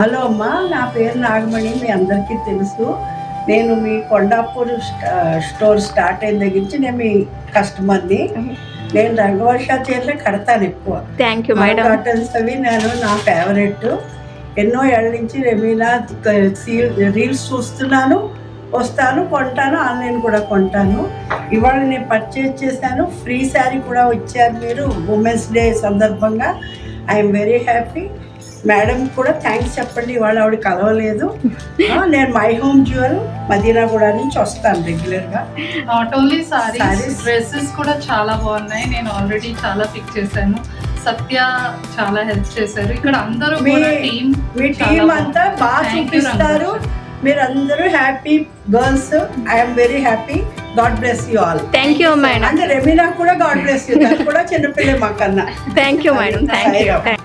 Hello అమ్మా, నా పేరు నాగమణి. మీ అందరికీ తెలుసు. నేను మీ కొండాపూర్ స్టోర్ స్టార్ట్ అయిన దగ్గర నుంచి నేను మీ కస్టమర్ని. నేను రంగవర్ష చీరలే కడతాను ఎక్కువ. Thank you madam. కాటన్స్ అవి నా ఫేవరెట్. ఎన్నో ఏళ్ళ నుంచి రెమీనా రీల్స్ చూస్తున్నాను, వస్తాను, కొంటాను, ఆన్లైన్ కూడా కొంటాను. ఇవాళ నేను పర్చేజ్ చేశాను. ఫ్రీ శారీ కూడా వచ్చారు మీరు ఉమెన్స్ డే సందర్భంగా. I'm very happy. మేడం కూడా థ్యాంక్స్ చెప్పండి, ఇవాళ ఆవిడ కలవలేదు. నేను మై హోమ్ జ్యువెల్ మదీనాగూడ నుంచి వస్తాను రెగ్యులర్గా. నాట్ ఓన్లీ సారీస్, డ్రెస్సెస్ కూడా చాలా బాగున్నాయి. నేను ఆల్రెడీ చాలా పిక్ చేశాను. సత్య చాలా హెల్ప్ చేశారు. ఇక్కడ అందరూ మీ టీం అంతా బాగా చూపిస్తారు. మీరందరూ happy girls. I'm very happy. God bless you all. Thank you madam. అంటే రెమీనా కూడా గాడ్ బ్లెస్ యూ. తను కూడా చిన్నపిల్లే మాకన్నా. Thank you madam. Thank you.